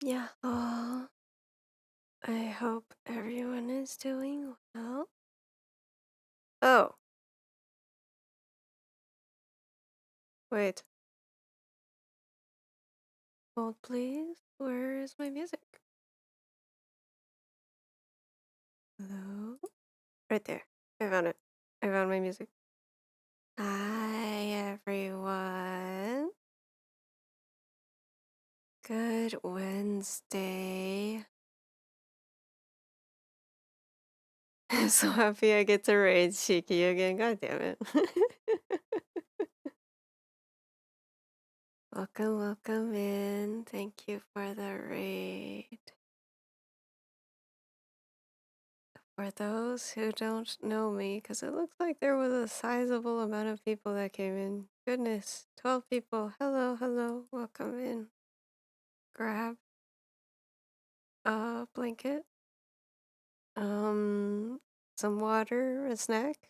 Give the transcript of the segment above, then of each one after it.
Yeah. I hope everyone is doing well. Oh, wait. Hold, please. Where is my music? Hello? Right there. I found it. I found my music. Hi, everyone. Good Wednesday. I'm so happy I get to raid Shiki again. God damn it. Welcome in. Thank you for the raid. For those who don't know me, because it looks like there was a sizable amount of people that came in. Goodness, 12 people. Hello, welcome in. Grab a blanket, some water, a snack,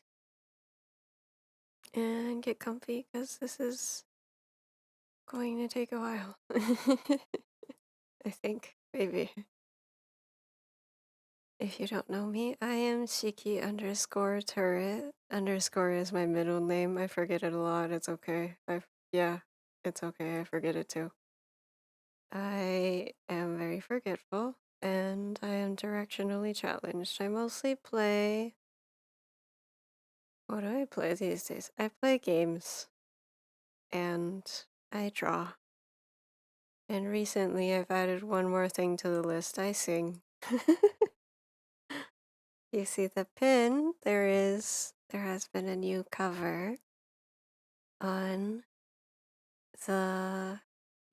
and get comfy because this is going to take a while. I think, maybe. If you don't know me, I am Shiki underscore turret. Underscore is my middle name. I forget it a lot. It's okay. Yeah, it's okay. I forget it too. I am very forgetful and I am directionally challenged. I mostly play. What do I play these days? I play games and I draw. And recently I've added one more thing to the list. I sing. You see the pin? There has been a new cover on the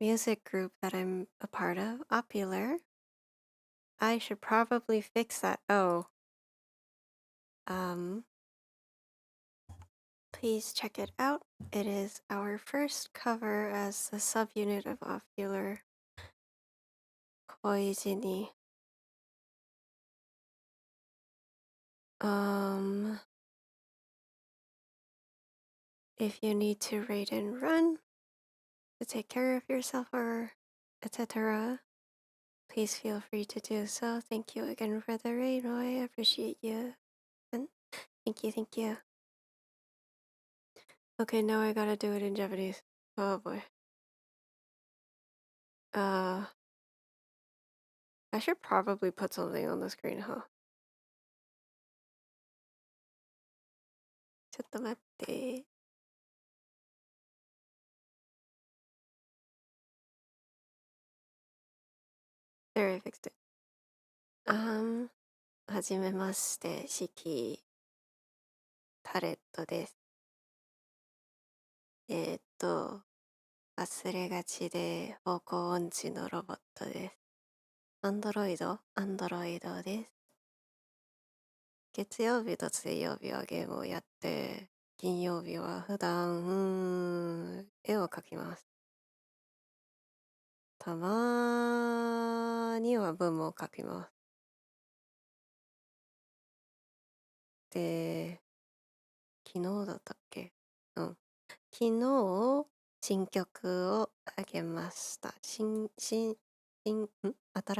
music group that I'm a part of, Opular. I should probably fix that. Oh. Please check it out. It is our first cover as the subunit of Opular Koizini. If you need to raid and run to take care of yourself or etc., please feel free to do so. Thank you again for the raid, Roy. I appreciate you. And thank you. Okay, now I gotta do it in Japanese. Oh boy. I should probably put something on the screen, huh? ちょっと待って。There, I fixed it. はじめまして、シキタレットです。忘れがちで方向音痴のロボットです。アンドロイドです。月曜日と水曜日はゲームをやって、金曜日は普段、絵を描きます。たまには文も書きます。で、昨日だったっけ？昨日、新曲をあげました。新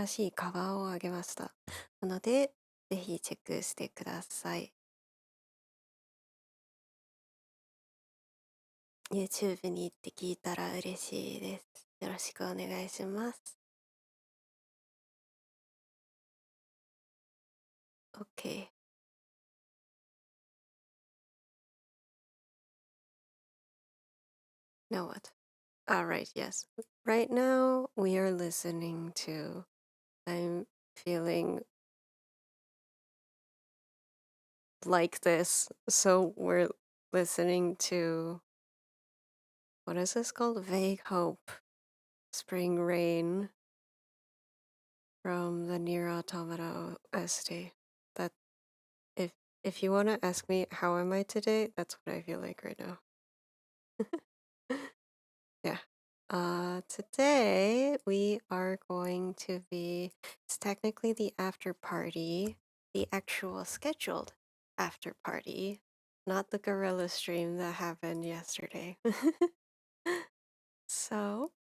しいカバーをあげました。なので、ぜひチェックしてください。YouTube に行って聞いたら嬉しいです。よろしくお願いします。OK. Now what? Alright, yes. Right now, we are listening to I'm feeling like this. So we're listening to what is this called? Vague Hope. Spring Rain from the Nier Automata OST. That if you want to ask me how am I today, that's what I feel like right now. Yeah. Today we are going to be, it's technically the after party, the actual scheduled after party, not the gorilla stream that happened yesterday. So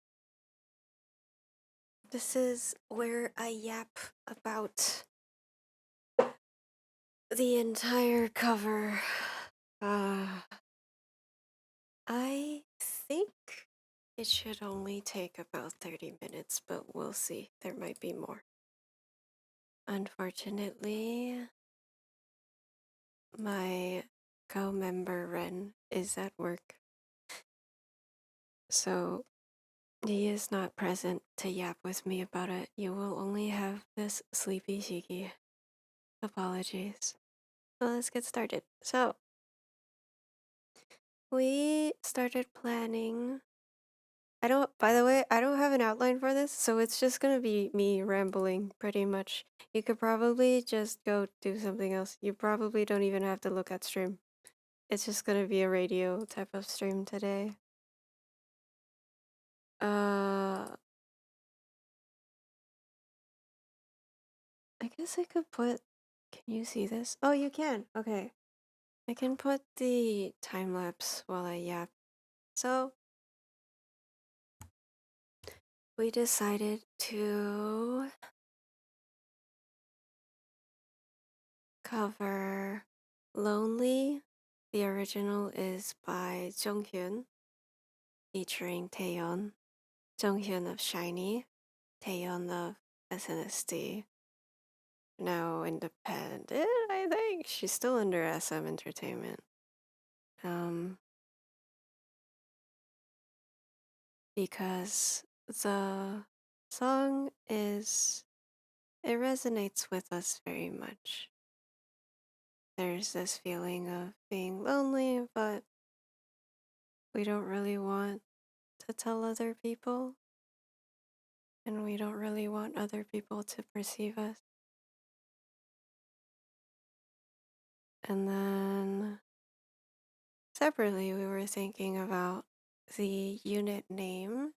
This is where I yap about the entire cover. Uh, I think it should only take about 30 minutes, but we'll see. There might be more. Unfortunately, my co-member Ren is at work, so he is not present to yap with me about it. You will only have this sleepy Shiki. Apologies. Well, let's get started. So, we started planning. By the way, I don't have an outline for this, so it's just gonna be me rambling pretty much. You could probably just go do something else. You probably don't even have to look at stream. It's just gonna be a radio type of stream today. I guess I could put. Can you see this? Oh, you can. Okay. I can put the time lapse while I yap. So, we decided to cover Lonely. The original is by Jonghyun, featuring Taeyeon. Jonghyun of SHINee, Taeyeon of SNSD. Now independent, I think. She's still under SM Entertainment. Because the song it resonates with us very much. There's this feeling of being lonely, but we don't really want to tell other people, and we don't really want other people to perceive us. And then separately, we were thinking about the unit name.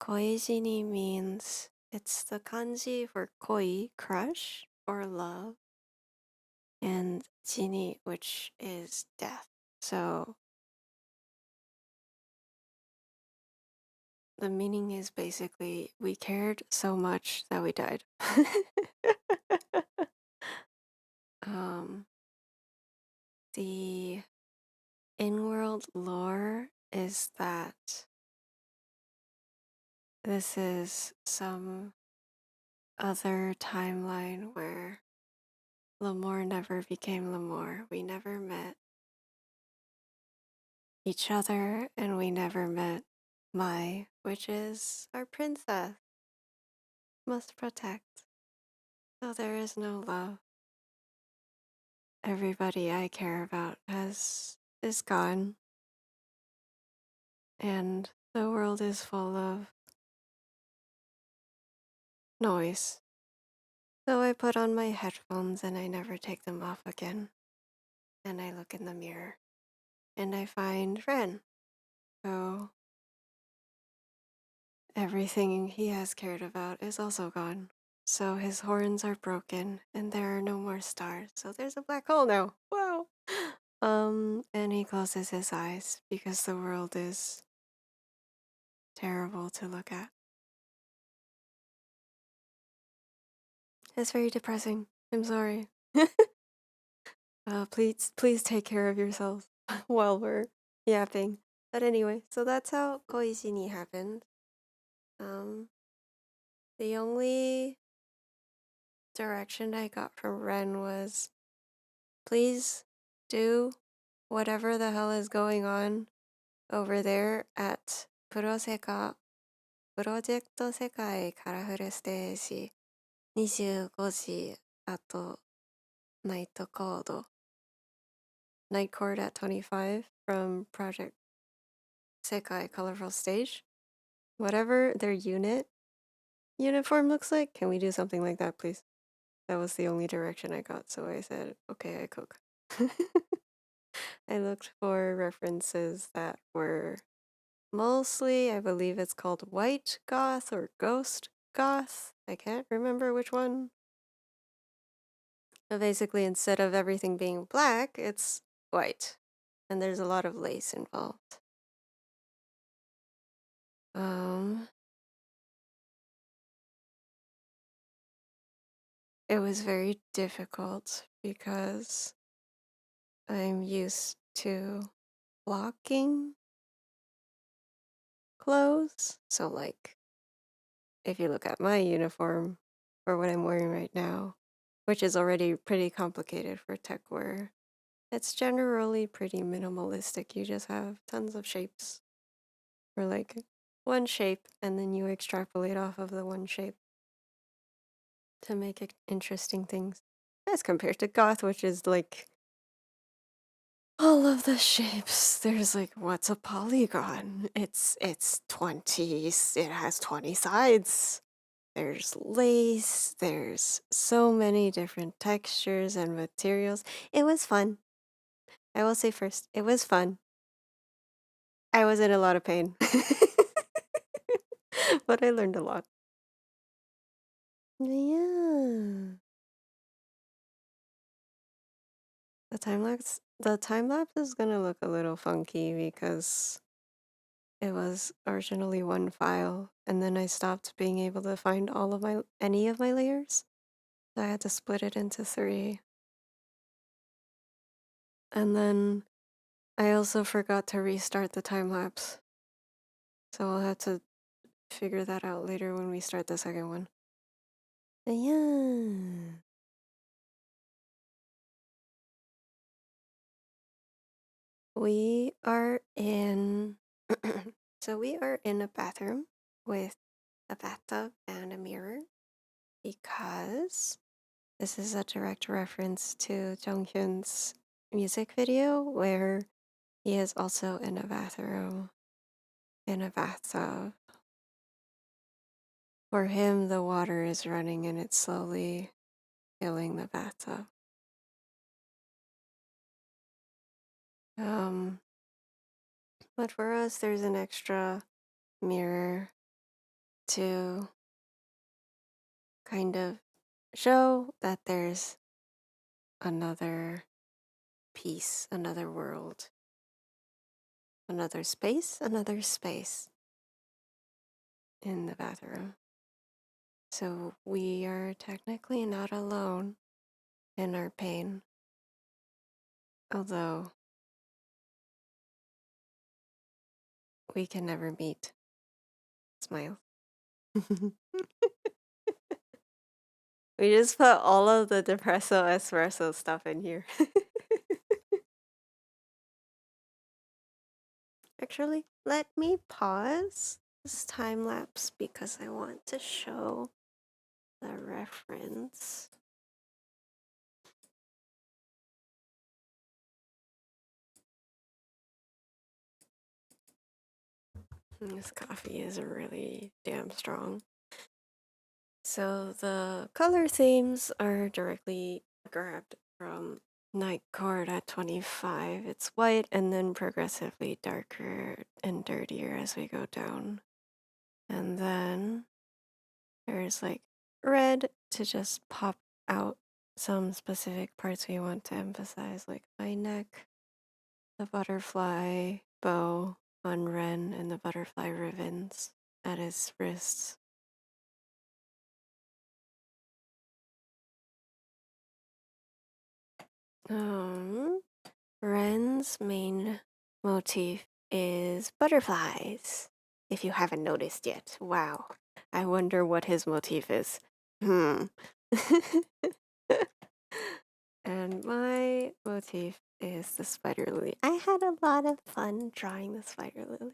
Koijini means it's the kanji for koi, crush, or love, and jini, which is death. So the meaning is basically we cared so much that we died. The in-world lore is that this is some other timeline where L'Amour never became L'Amour. We never met each other, and we never met Mai, which is our princess. Must protect. So there is no love. Everybody I care about is gone. And the world is full of noise. So I put on my headphones and I never take them off again. And I look in the mirror and I find Ren. So everything he has cared about is also gone. So his horns are broken and there are no more stars. So there's a black hole now. Wow. And he closes his eyes because the world is terrible to look at. It's very depressing. I'm sorry. Please take care of yourselves while we're yapping. But anyway, so that's how Koizini happened. The only direction I got from Ren was, please do whatever the hell is going on over there atプロジェクト世界カラフルステージ25時あとナイトコード Night Court at 25 from Project Sekai Colorful Stage. Whatever their uniform looks like, can we do something like that, please? That was the only direction I got, so I said, okay, I cook. I looked for references that were mostly, I believe it's called White Goth or Ghost Goth. I can't remember which one. But basically, instead of everything being black, it's white. And there's a lot of lace involved. it was very difficult because I'm used to blocking clothes. So, like, if you look at my uniform or what I'm wearing right now, which is already pretty complicated for tech wear, it's generally pretty minimalistic. You just have tons of shapes or like one shape, and then you extrapolate off of the one shape to make it interesting things. As compared to goth, which is like all of the shapes. There's like, what's a polygon? It's 20, it has 20 sides. There's lace, there's so many different textures and materials. It was fun. I will say first, it was fun. I was in a lot of pain. But I learned a lot. Yeah. The time lapse is gonna look a little funky because it was originally one file and then I stopped being able to find all of my any of my layers. So I had to split it into three. And then I also forgot to restart the time lapse. So I'll have to figure that out later when we start the second one. Yeah. We are in so we are in a bathroom with a bathtub and a mirror because this is a direct reference to Jonghyun's music video where he is also in a bathroom in a bathtub. For him, the water is running and it's slowly filling the bathtub. Um, but for us, there's an extra mirror to kind of show that there's another piece, another world, another space in the bathroom. So we are technically not alone in our pain, although we can never meet. Smile. We just put all of the depresso espresso stuff in here. Actually, let me pause this time lapse because I want to show the reference. This coffee is really damn strong. So the color themes are directly grabbed from Night Court at 25. It's white and then progressively darker and dirtier as we go down. And then there's like red to just pop out some specific parts we want to emphasize, like my neck, the butterfly bow on Ren, and the butterfly ribbons at his wrists. Um, Ren's main motif is butterflies. If you haven't noticed yet, wow. I wonder what his motif is. And my motif is the spider lily. I had a lot of fun drawing the spider lily.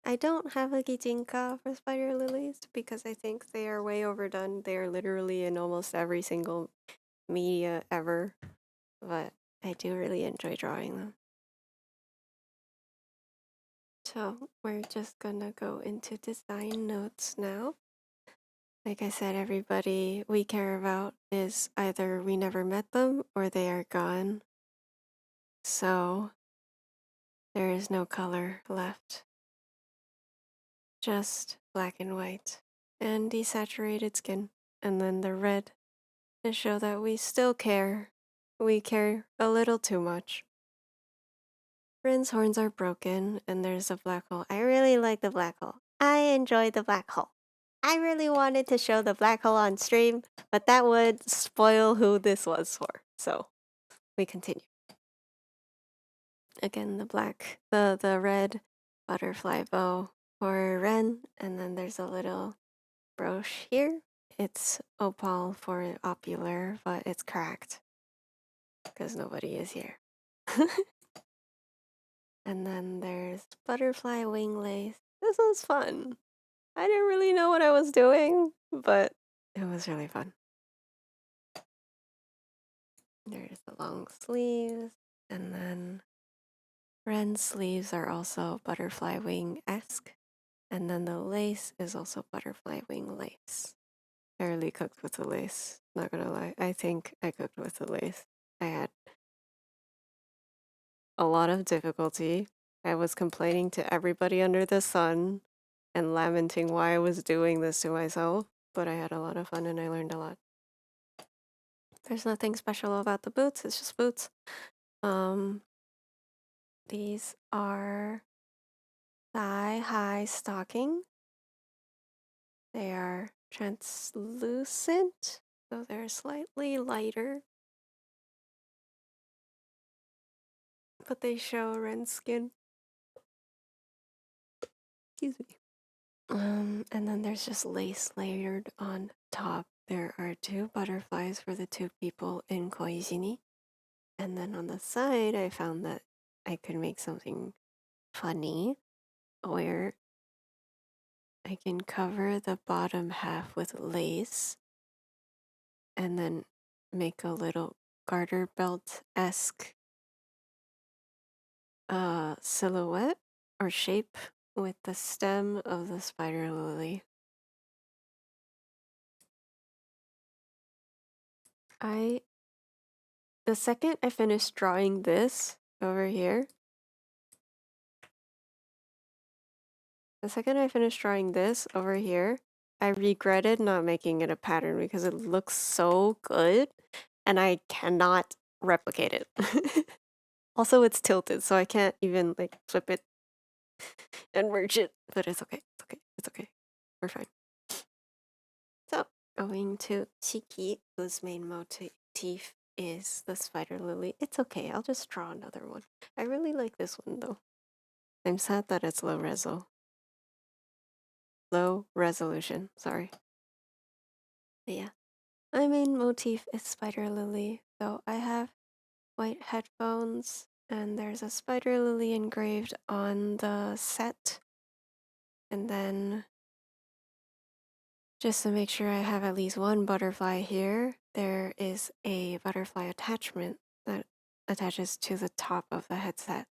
I don't have a Gijinka for spider lilies because I think they are way overdone. They are literally in almost every single media ever, but I do really enjoy drawing them. So we're just gonna go into design notes now. Like I said, everybody we care about is either we never met them or they are gone. So there is no color left. Just black and white and desaturated skin. And then the red to show that we still care. We care a little too much. Rin's horns are broken and there's a black hole. I really like the black hole. I enjoy the black hole. I really wanted to show the black hole on stream, but that would spoil who this was for. So we continue. Again, the red butterfly bow for Ren, and then there's a little brooch here. It's opal for opular, but it's cracked because nobody is here. And then there's butterfly wing lace. This was fun. I didn't really know what I was doing, but it was really fun. There's the long sleeves, and then Ren's sleeves are also butterfly wing-esque, and then the lace is also butterfly wing lace. I really cooked with the lace, not gonna lie. I think I cooked with the lace. I had a lot of difficulty. I was complaining to everybody under the sun and lamenting why I was doing this to myself, but I had a lot of fun and I learned a lot. There's nothing special about the boots, it's just boots. These are thigh-high stocking. They are translucent, so they're slightly lighter. But they show Ren's skin. Excuse me. And then there's just lace layered on top. There are 2 butterflies for the 2 people in Koizini. And then on the side, I found that I could make something funny where I can cover the bottom half with lace and then make a little garter belt-esque silhouette or shape with the stem of the spider lily. The second I finished drawing this over here, I regretted not making it a pattern because it looks so good and I cannot replicate it. Also, it's tilted, so I can't even like flip it and merge it, but it's okay. It's okay. We're fine. So, going to Chiki, whose main motif is the spider lily. It's okay, I'll just draw another one. I really like this one though. I'm sad that it's low resolution, sorry. But yeah, my main motif is spider lily. So I have white headphones and there's a spider lily engraved on the set. And then just to make sure I have at least one butterfly here, there is a butterfly attachment that attaches to the top of the headset,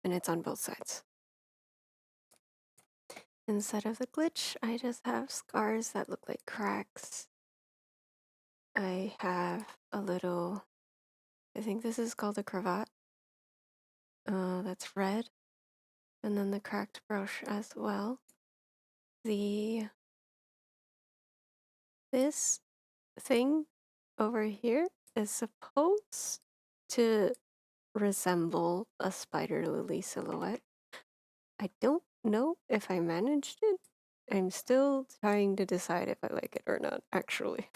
and it's on both sides. Instead of the glitch, I just have scars that look like cracks. I have a little, I think this is called a cravat. That's red. And then the cracked brooch as well. This thing over here is supposed to resemble a spider lily silhouette. I don't know if I managed it. I'm still trying to decide if I like it or not, actually.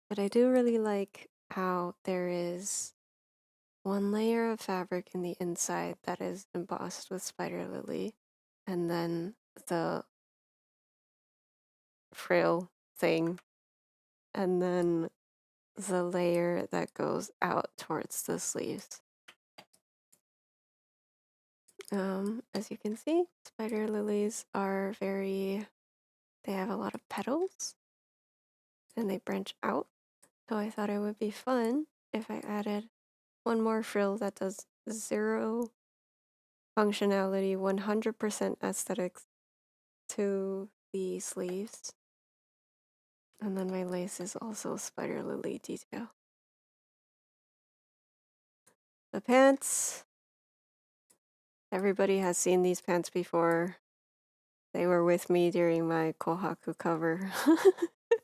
But I do really like how there is one layer of fabric in the inside that is embossed with spider lily, and then the frill thing, and then the layer that goes out towards the sleeves. As you can see, spider lilies are they have a lot of petals and they branch out. So I thought it would be fun if I added one more frill that does 0 functionality, 100% aesthetics to the sleeves. And then my lace is also spider lily detail. The pants. Everybody has seen these pants before. They were with me during my Kohaku cover.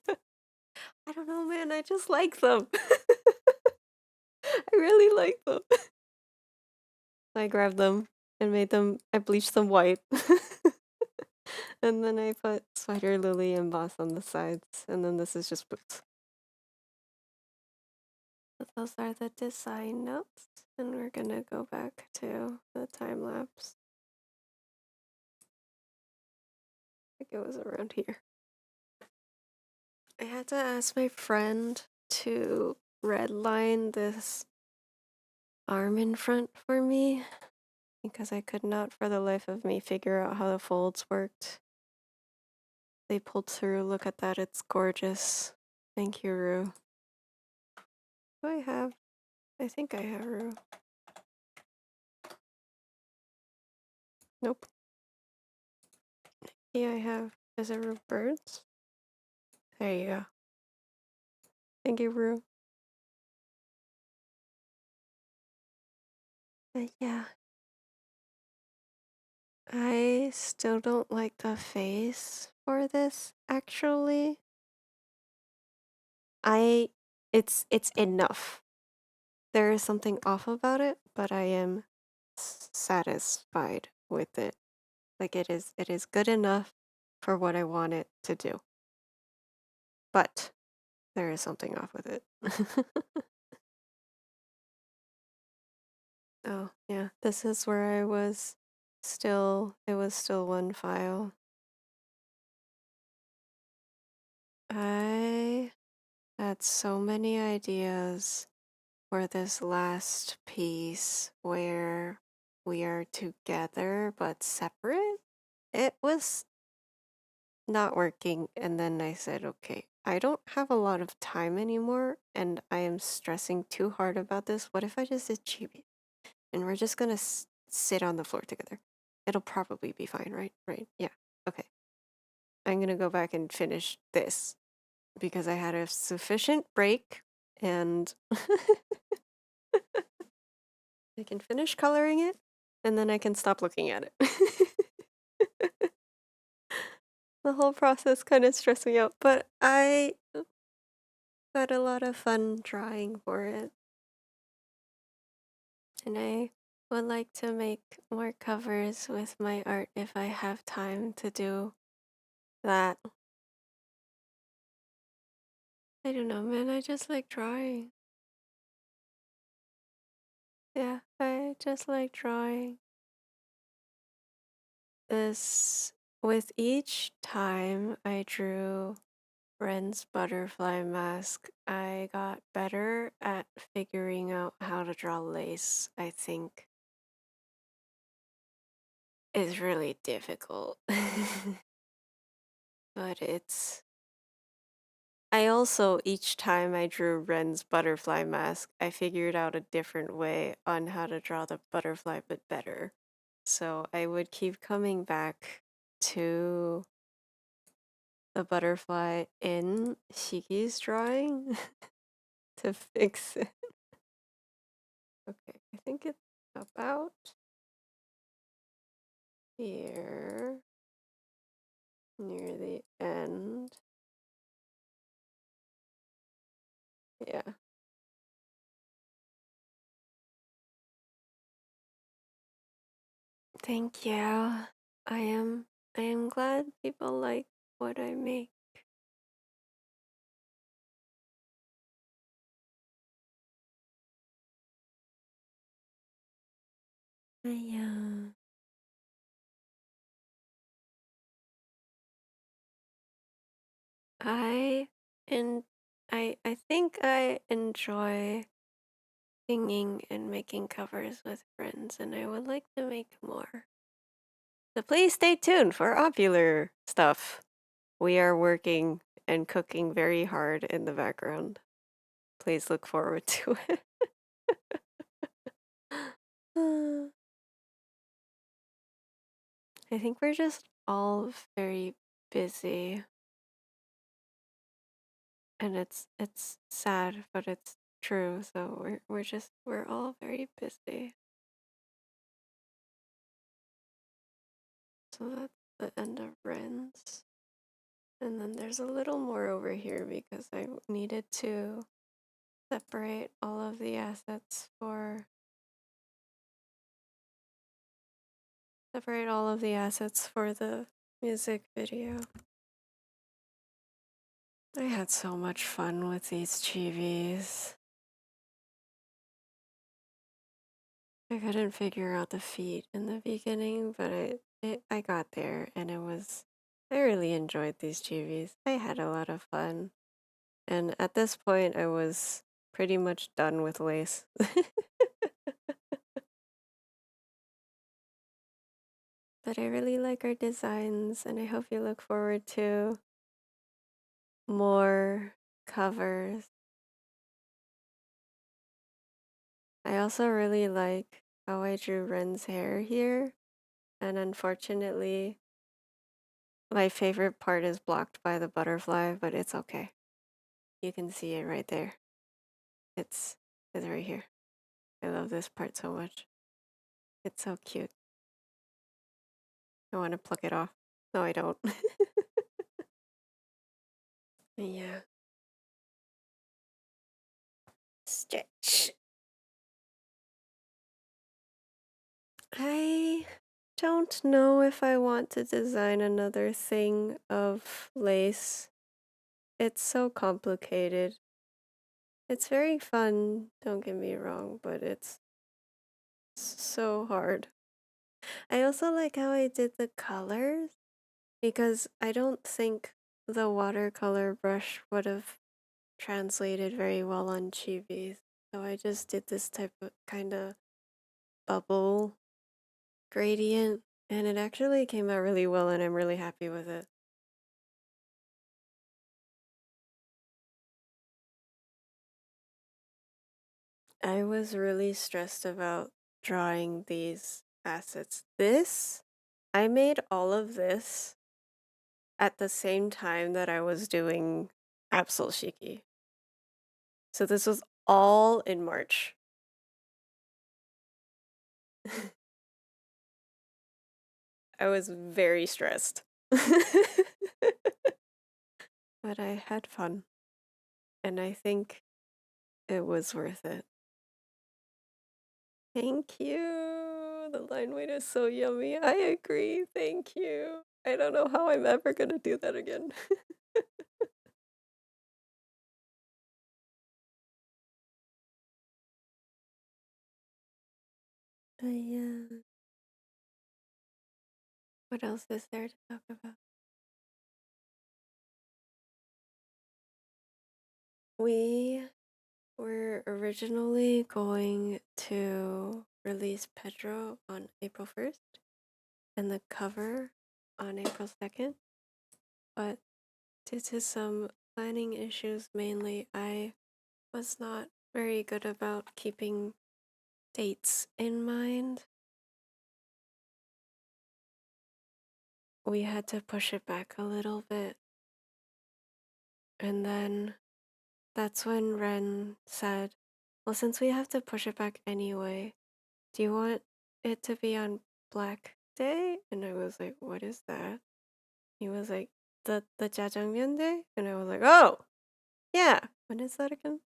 I don't know, man. I just like them. I really like them. I grabbed them and I bleached them white. And then I put Spider Lily emboss on the sides, and then this is just boots. But those are the design notes, and we're gonna go back to the time lapse. I think it was around here. I had to ask my friend to redline this arm in front for me because I could not for the life of me figure out how the folds worked. They pulled through. Look at that. It's gorgeous. Thank you, Rue. Do I have? I think I have Rue. Nope. Yeah, I have. Is it Rue Birds? There you go. Thank you, Rue. But yeah. I still don't like the face for this, actually. I it's enough. There is something off about it, but I am satisfied with it. Like it is good enough for what I want it to do. But there is something off with it. Oh, yeah. This is where I was still, it was still one file. I had so many ideas for this last piece where we are together but separate. It was not working, and then I said, okay, I don't have a lot of time anymore, and I am stressing too hard about this. What if I just did chibi? And we're just gonna sit on the floor together. It'll probably be fine, right? Right, yeah, okay. I'm gonna go back and finish this because I had a sufficient break, and I can finish coloring it, and then I can stop looking at it. The whole process kind of stressed me out, but I had a lot of fun drawing for it. And I would like to make more covers with my art if I have time to do that. I don't know, man, I just like drawing. Yeah, I just like drawing. This, with each time I drew Ren's butterfly mask, I got better at figuring out how to draw lace, I think. It's really difficult. But it's... I also, each time I drew Ren's butterfly mask, I figured out a different way on how to draw the butterfly, but better. So I would keep coming back to the butterfly in Shiki's drawing to fix it. Okay, I think it's about here, near the end. Yeah. Thank you. I am glad people like what I make. I I and I think I enjoy singing and making covers with friends, and I would like to make more. So please stay tuned for Ovular stuff. We are working and cooking very hard in the background. Please look forward to it. I think we're just all very busy. And it's sad, but it's true. So we're all very busy. So that's the end of Ren's. And then there's a little more over here because I needed to separate all of the assets for the Music video. I had so much fun with these chibis. I couldn't figure out the feet in the beginning, but I got there and I really enjoyed these chibis. I had a lot of fun. And at this point, I was pretty much done with lace. But I really like our designs, and I hope you look forward to more covers. I also really like how I drew Ren's hair here, and unfortunately, my favorite part is blocked by the butterfly, but it's okay. You can see it right there. It's right here. I love this part so much. It's so cute. I want to pluck it off. No, I don't. Yeah. Stretch. I don't know if I want to design another thing of lace. It's so complicated. It's very fun, don't get me wrong, but it's so hard. I also like how I did the colors because I don't think the watercolor brush would have translated very well on chibis. So I just did this type of kind of bubble gradient and it actually came out really well and I'm really happy with it. I was really stressed about drawing these assets. I made all of this at the same time that I was doing Absol Shiki. So this was all in March. I was very stressed. But I had fun. And I think it was worth it. Thank you. The line weight is so yummy. I agree. Thank you. I don't know how I'm ever gonna do that again. Yeah. What else is there to talk about? We were originally going to release Pedro on April 1st and the cover on April 2nd, but due to some planning issues mainly, I was not very good about keeping dates in mind. We had to push it back a little bit. And then that's when Ren said, well, since we have to push it back anyway, do you want it to be on Black Day? And I was like, what is that? He was like, the Jajangmyeon Day? And I was like, oh, yeah. When is that again?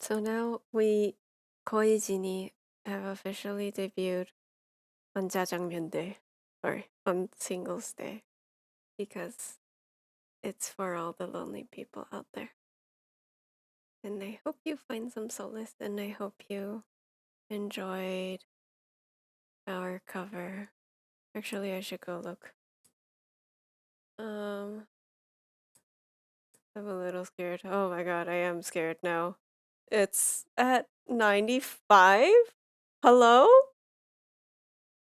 So now Koizini have officially debuted on Jajangmyeon Day. Sorry, on Singles Day. Because it's for all the lonely people out there. And I hope you find some solace and I hope you enjoyed our cover. Actually, I should go look. I'm a little scared. Oh my god, I am scared now. It's at 95? Hello?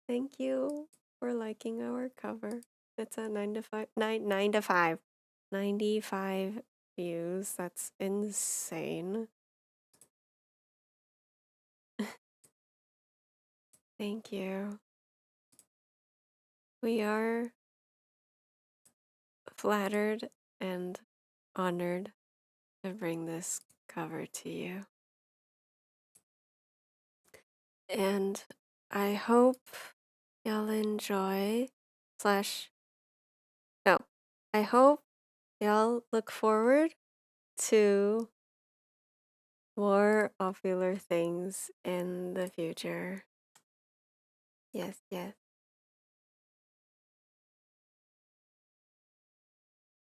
Thank you for liking our cover. It's at 9 to 5. 9 to 5. 95 views. That's insane. Thank you. We are flattered and honored to bring this cover to you. And I hope y'all enjoy / no, I hope y'all look forward to more popular things in the future. Yes, yes.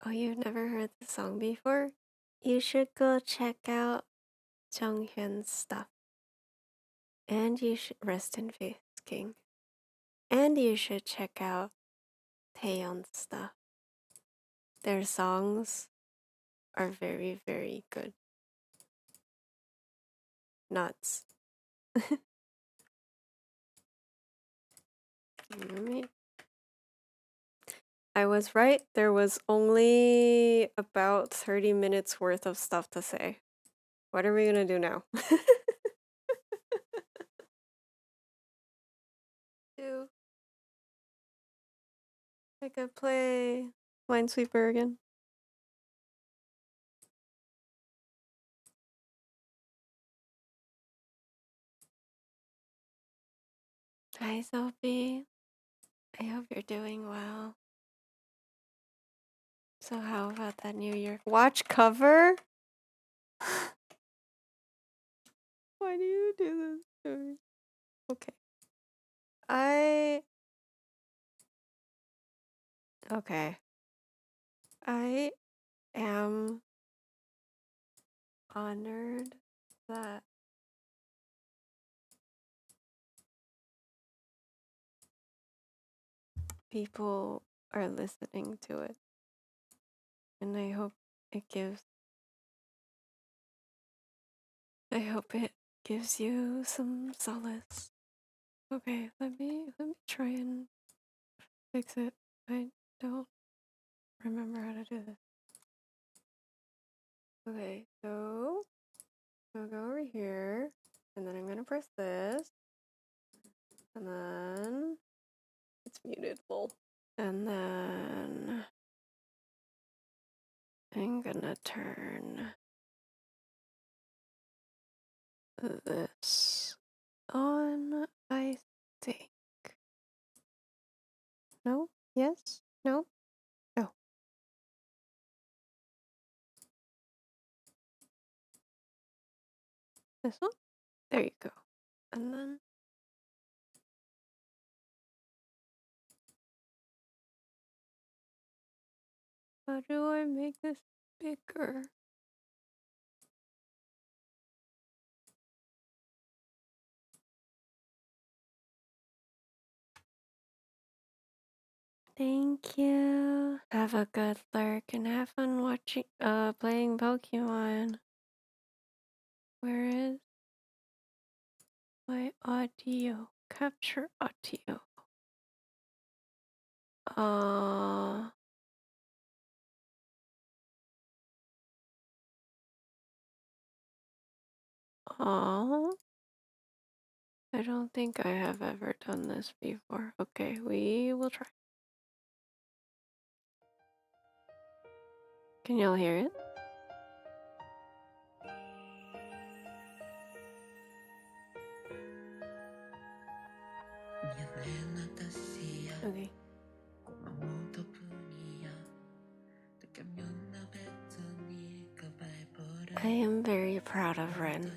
Oh, you've never heard the song before? You should go check out Junghyun's stuff. And you should rest in peace, King. And you should check out Taeyeon's stuff. Their songs are very, very good. Nuts. I was right. There was only about 30 minutes worth of stuff to say. What are we gonna do now? I could play Minesweeper again. Hi, Sophie. I hope you're doing well. So how about that New Year watch cover? Why do you do this to me? Okay. Okay. I am honored that people are listening to it. And I hope it gives you some solace. Okay, let me try and fix it. I don't remember how to do this. Okay, so I'll go over here, and then I'm gonna press this, and then it's muted, lol. And then I'm gonna turn this on, I think. No? Yes? No? Oh. This one? There you go. And then how do I make this bigger? Thank you. Have a good lurk and have fun watching playing Pokemon. Where is my audio? Capture audio. Uh I don't think I have ever done this before. Okay, we will try. Can y'all hear it? Okay. I am very proud of Ren.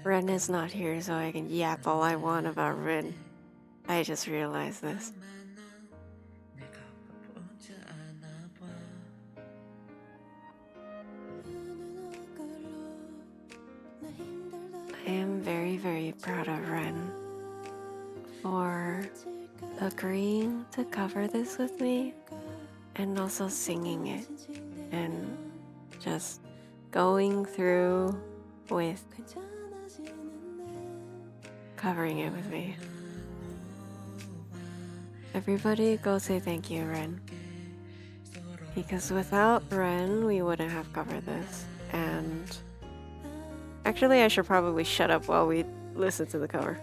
Ren is not here, so I can yap all I want about Ren. I just realized this. I am very, very proud of Ren for agreeing to cover this with me and also singing it and just going through with covering it with me. Everybody go say thank you, Ren. Because without Ren, we wouldn't have covered this. And actually, I should probably shut up while we listen to the cover.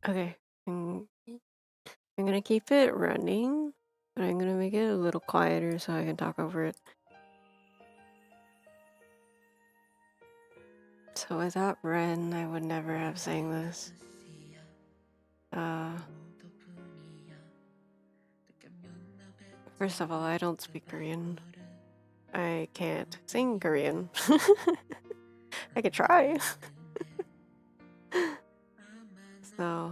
Okay. I'm, I'm gonna keep it running, but I'm gonna make it a little quieter so I can talk over it. So without Ren, I would never have sang this. First of all, I don't speak Korean. I can't sing Korean. I could try. So,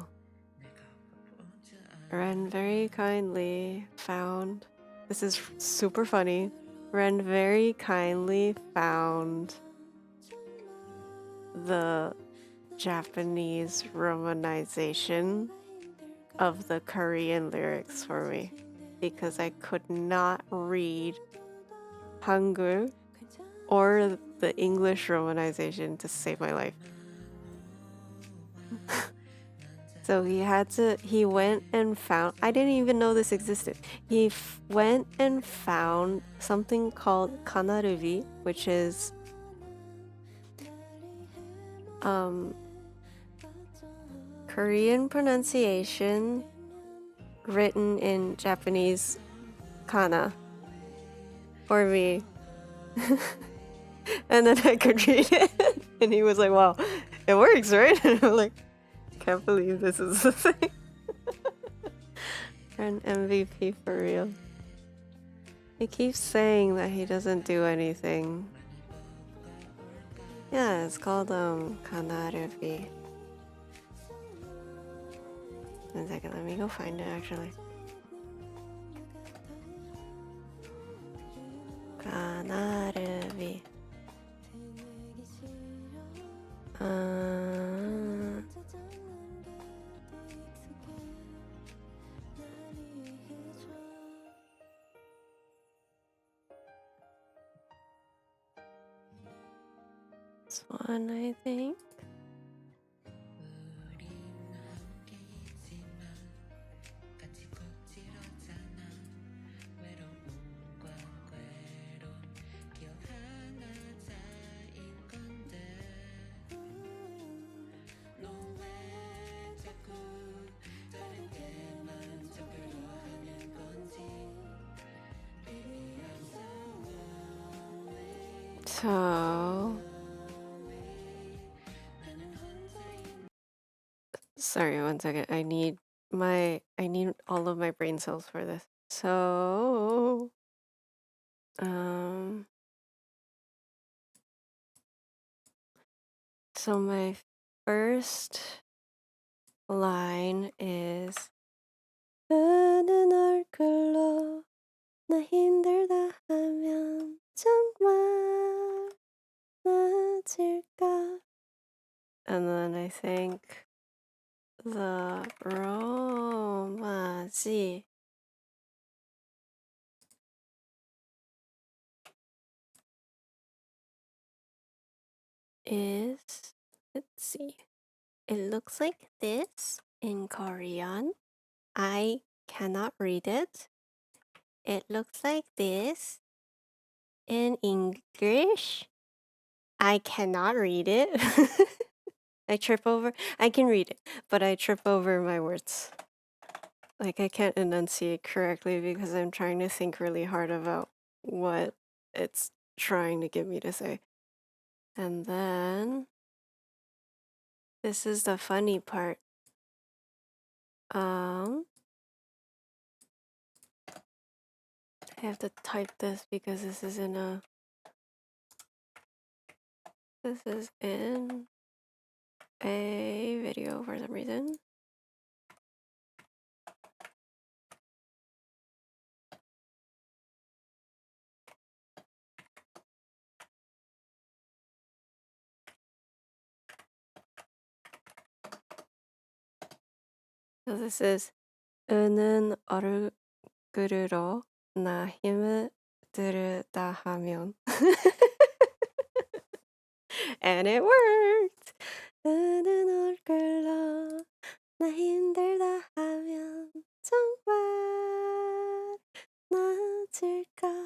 Ren very kindly found. This is super funny. Ren very kindly found the Japanese romanization of the Korean lyrics for me because I could not read Hangul or the English romanization to save my life. So he went and found, I didn't even know this existed. He went and found something called Kanarubi, which is Korean pronunciation written in Japanese kana for me. And then I could read it. And he was like, wow, it works, right? And I'm like, can't believe this is the thing. An MVP for real. He keeps saying that he doesn't do anything. Yeah, it's called Kanarubi. 1 second, let me go find it actually. Kanarubi. This one, I think. So, sorry, 1 second. I need all of my brain cells for this. So, so my first line is 날 끌러 나 힘들다 하면 정말 나아질까. And then I think the 로마지 is, let's see, it looks like this in Korean. I cannot read it. It looks like this in English. I cannot read it. I can read it, but I trip over my words. Like, I can't enunciate correctly because I'm trying to think really hard about what it's trying to get me to say. And then, this is the funny part. I have to type this because this is in a video for some reason. So this is 은은 얼굴로 나 힘을 들다 하면 and it worked. 은은 얼굴로 나 힘들다 하면 정말 나아질까.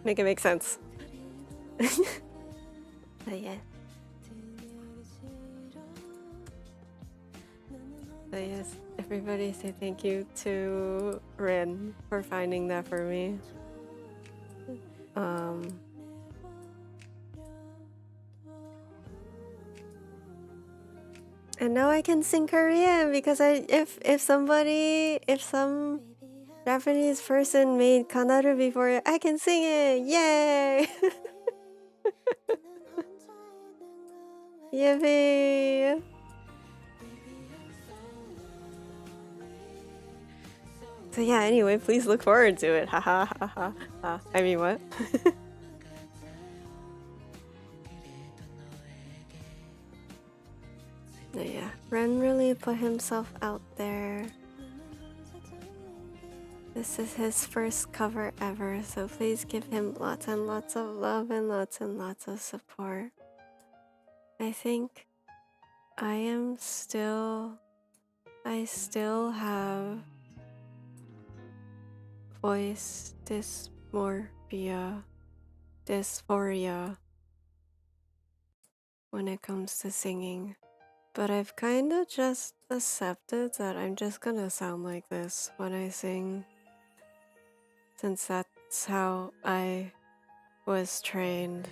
Make it make sense. But yes. But yes, everybody say thank you to Rin for finding that for me. And now I can sing Korean because if some Japanese person made Kanaru before, I can sing it. Yay! Yippee! So yeah, anyway, please look forward to it. Ha ha ha ha ha. I mean, what? But yeah, Ren really put himself out there. This is his first cover ever, so please give him lots and lots of love and lots of support. I think I still have voice dysphoria when it comes to singing. But I've kinda just accepted that I'm just gonna sound like this when I sing, since that's how I was trained,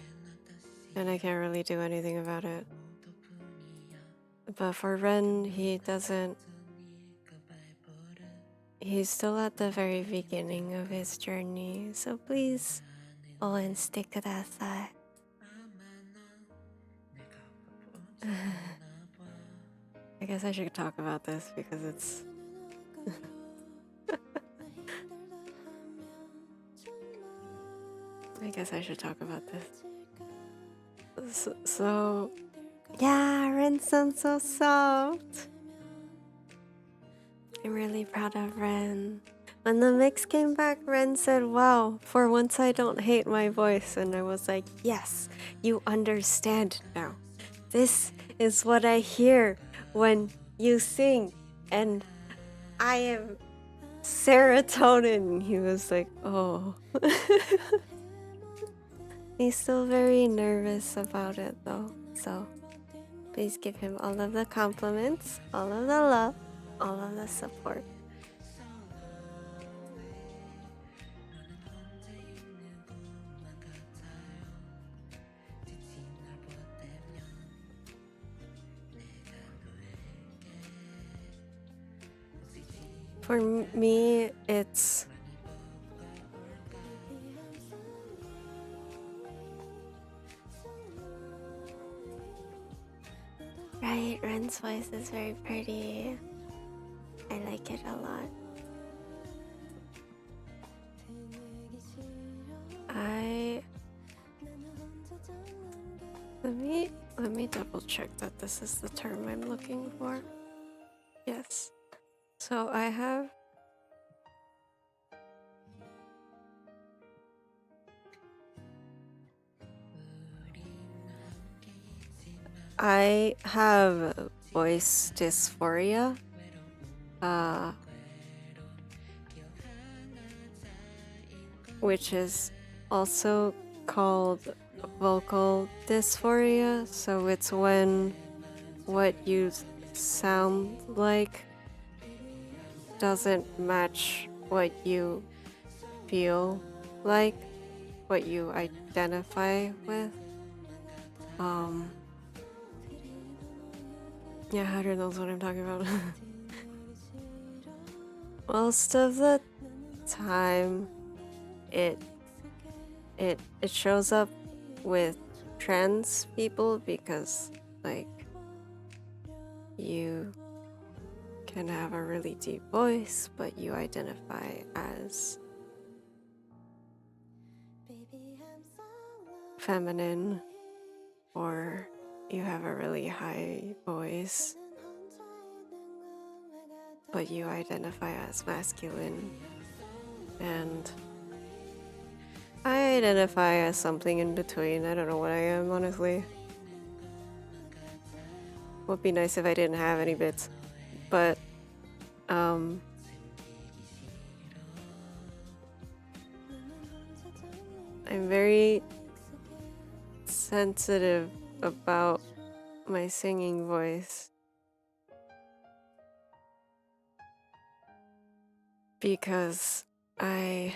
and I can't really do anything about it. But for Ren, he's still at the very beginning of his journey, so please,応援してください. I guess I should talk about this because it's... I guess I should talk about this. So yeah, Ren sounds so soft. I'm really proud of Ren. When the mix came back, Ren said, wow, for once I don't hate my voice. And I was like, yes, you understand now. This is what I hear when you sing. And I am serotonin. He was like, oh. He's still very nervous about it though. So please give him all of the compliments, all of the love, all of the support. For me, it's... Right, Ren's voice is very pretty. I like it a lot. Let me double check that this is the term I'm looking for. Yes. So I have voice dysphoria. Which is also called vocal dysphoria. So it's when what you sound like doesn't match what you feel like, what you identify with. Yeah, Hatter knows what I'm talking about. Most of the time, it shows up with trans people because, like, you can have a really deep voice, but you identify as feminine, or you have a really high voice, but you identify as masculine. And I identify as something in between. I don't know what I am, honestly. Would be nice if I didn't have any bits, but I'm very sensitive about my singing voice because I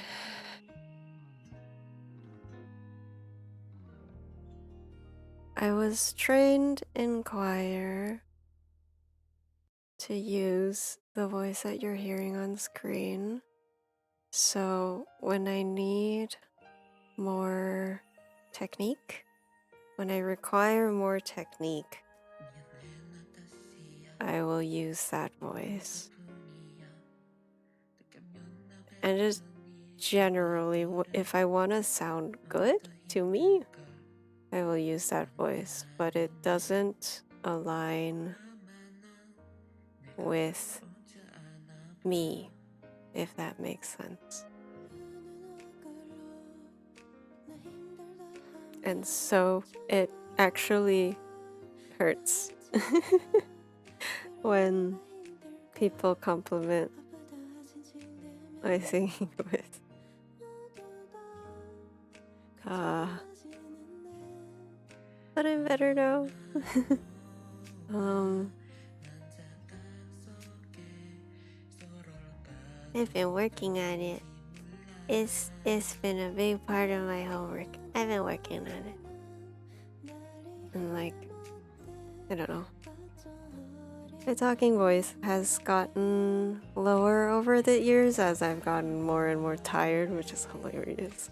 was trained in choir to use the voice that you're hearing on screen. So when I need more technique, when I require more technique, I will use that voice. And just generally, if I want to sound good to me, I will use that voice, but it doesn't align with me, if that makes sense. And so it actually hurts when people compliment my singing voice. But I'm better now. I've been working on it. It's been a big part of my homework. I've been working on it. And like, I don't know. My talking voice has gotten lower over the years as I've gotten more and more tired, which is hilarious.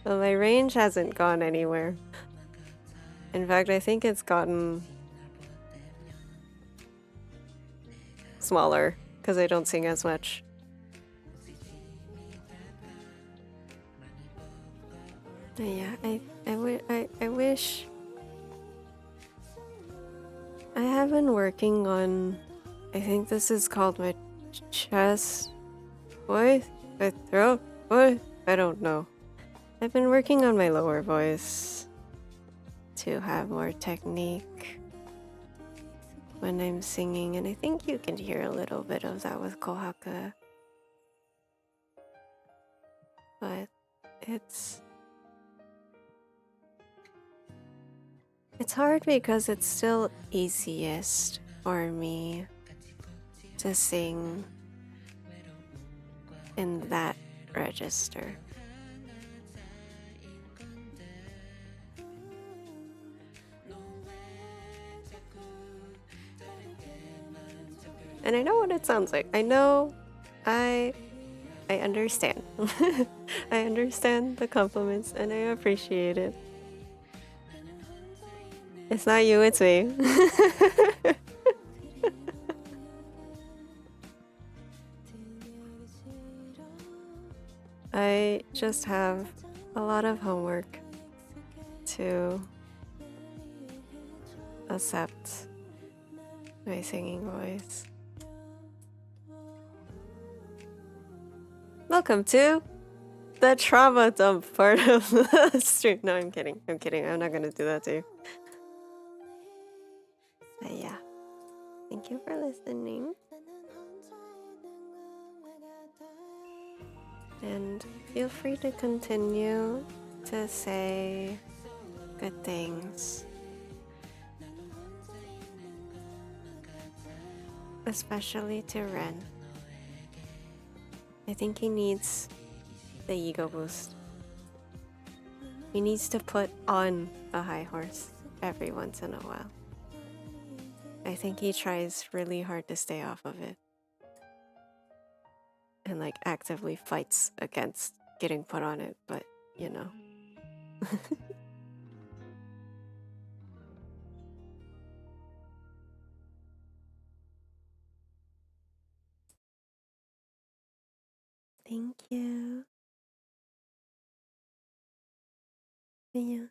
But my range hasn't gone anywhere. In fact, I think it's gotten smaller because I don't sing as much. But yeah, I wish I have been working on, I think this is called my chest voice, my throat voice, I don't know. I've been working on my lower voice to have more technique when I'm singing, and I think you can hear a little bit of that with Kohaka. But it's hard because it's still easiest for me to sing in that register. And I know what it sounds like. I know, I understand. I understand the compliments and I appreciate it. It's not you, it's me. I just have a lot of homework to accept my singing voice. Welcome to the trauma dump part of the stream. No, I'm kidding. I'm kidding. I'm not gonna do that to you. But yeah. Thank you for listening. And feel free to continue to say good things. Especially to Ren. I think he needs the ego boost. He needs to put on a high horse every once in a while. I think he tries really hard to stay off of it. And like actively fights against getting put on it, but you know. Thank you. Yeah,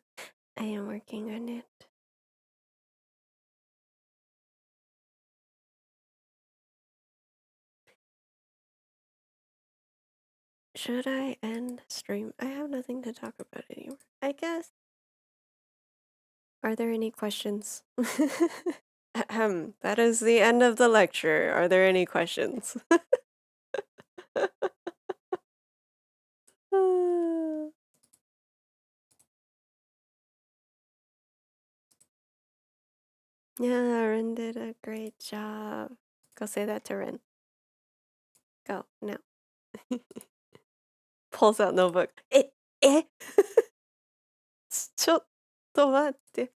I am working on it. Should I end stream? I have nothing to talk about anymore, I guess. Are there any questions? That is the end of the lecture. Are there any questions? Yeah, Ren did a great job. Go say that to Ren. Go, now. Pulls out notebook. Eh? ちょっと待って。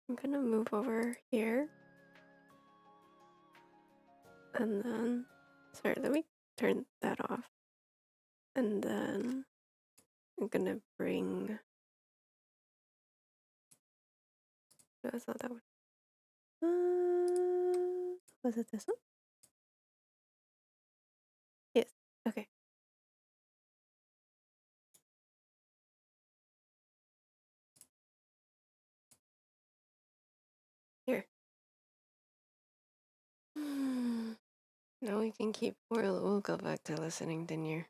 I'm gonna move over here. And then, sorry, let me turn that off. And then I'm gonna bring, no, it's not that one. Was it this one? Yes, okay. Here. Now we can keep, we'll go back to listening to Nier.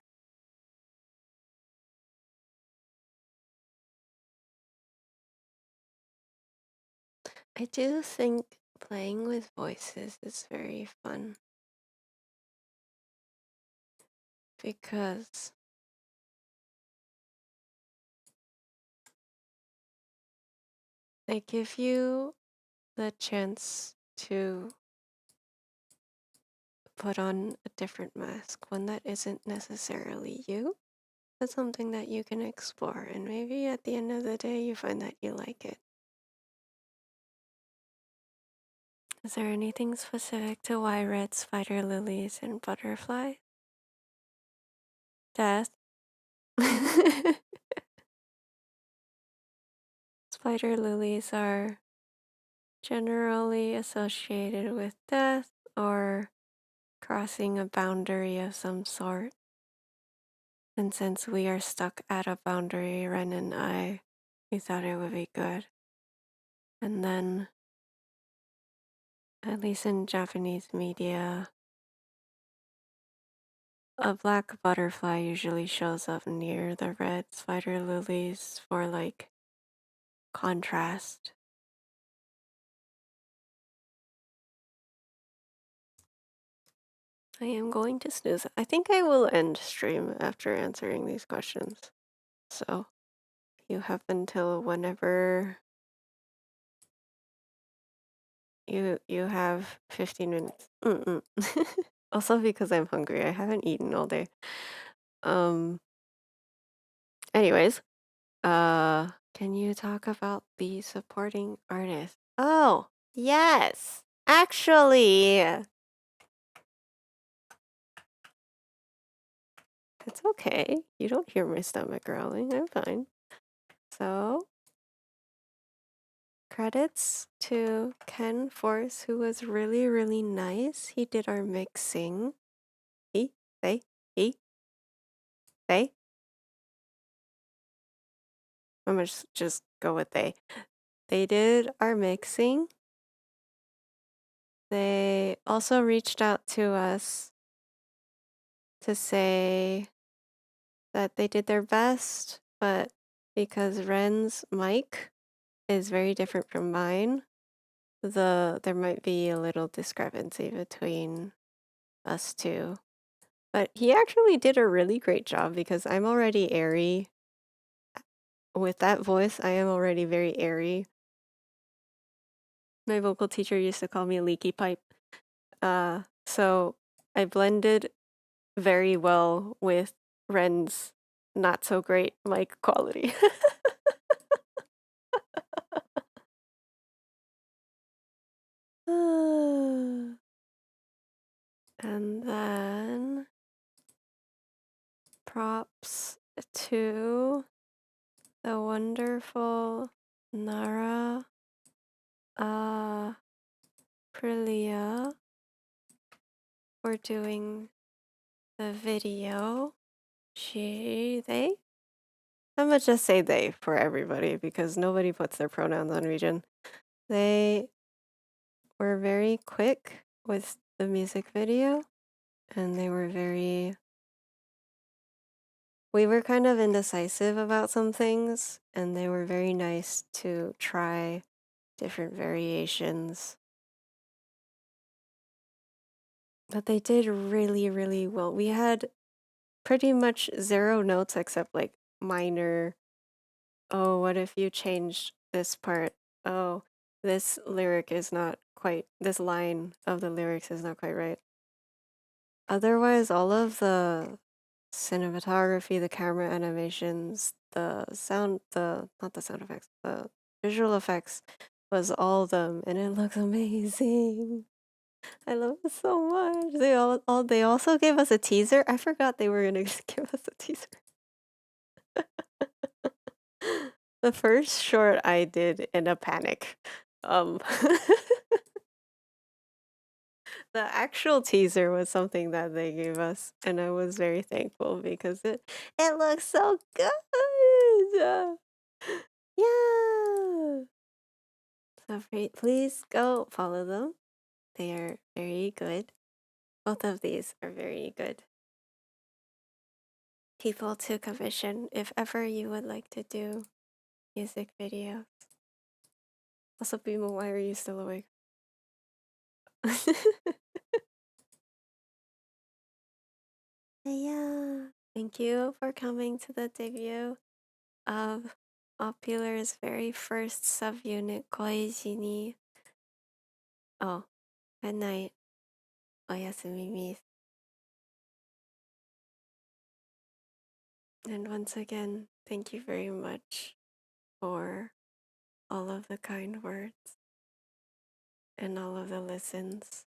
I do think playing with voices is very fun. Because they give you the chance to put on a different mask, one that isn't necessarily you. That's something that you can explore, and maybe at the end of the day you find that you like it. Is there anything specific to why red spider lilies and butterfly? Death. Spider lilies are generally associated with death or crossing a boundary of some sort. And since we are stuck at a boundary, Ren and I, we thought it would be good. And then, at least in Japanese media, a black butterfly usually shows up near the red spider lilies for like contrast. I am going to snooze. I think I will end stream after answering these questions. So you have until whenever you have 15 minutes. Also because I'm hungry. I haven't eaten all day. Anyways, can you talk about the supporting artist? Oh, yes. Actually, it's okay. You don't hear my stomach growling. I'm fine. So, credits to Ken Force, who was really, really nice. He did our mixing. He, they, he, they. I'm gonna just go with they. They did our mixing. They also reached out to us to say that they did their best, but because Ren's mic is very different from mine, there might be a little discrepancy between us two. But he actually did a really great job because I'm already airy. With that voice, I am already very airy. My vocal teacher used to call me leaky pipe. So I blended very well with Ren's not so great mic quality. And then props to the wonderful Nara Prilia for doing the video. They? I'm gonna just say they for everybody because nobody puts their pronouns on region. They were very quick with the music video and they were we were kind of indecisive about some things and they were very nice to try different variations. But they did really, really well. We had pretty much zero notes except like minor, oh, what if you changed this part? Oh, this lyric is not quite, this line of the lyrics is not quite right. Otherwise, all of the cinematography, the camera animations, the sound, the not the sound effects, the visual effects was all them, and it looks amazing. I love it so much. They also gave us a teaser. I forgot they were gonna give us a teaser. The first short I did in a panic. Um, the actual teaser was something that they gave us, and I was very thankful because it looks so good. Yeah. So please go follow them. They are very good. Both of these are very good people to commission if ever you would like to do music videos. Also, Bimo, why are you still awake? Yeah. Thank you for coming to the debut of Popular's very first subunit, Koizini. Oh, good night. Oyasumi mis. And once again, thank you very much for all of the kind words and all of the listens.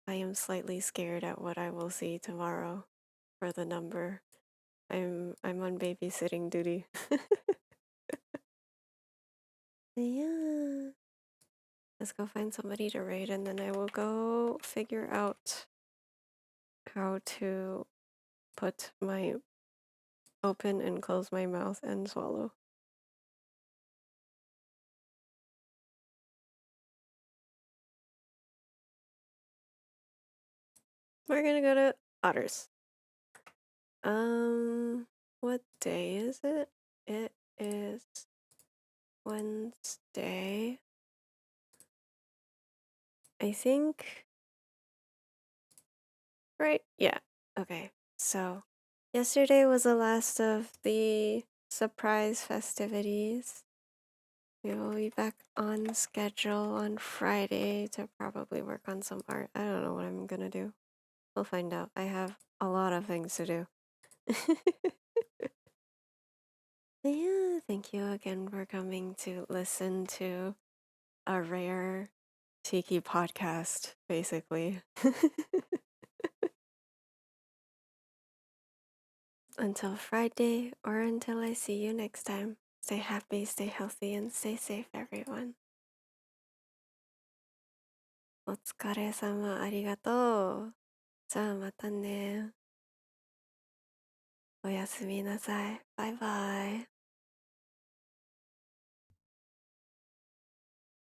I am slightly scared at what I will see tomorrow for the number. I'm on babysitting duty. Yeah. Let's go find somebody to raid and then I will go figure out how to put my open and close my mouth and swallow. We're gonna go to Otters. What day is it? It is Wednesday. I think. Right? Yeah. Okay. So, yesterday was the last of the surprise festivities. We will be back on schedule on Friday to probably work on some art. I don't know what I'm gonna do. We'll find out. I have a lot of things to do. Yeah, thank you again for coming to listen to a rare Tiki podcast, basically. Until Friday or until I see you next time. Stay happy, stay healthy, and stay safe, everyone. お疲れ様、ありがとう。じゃあまたね。おやすみなさい。バイバイ。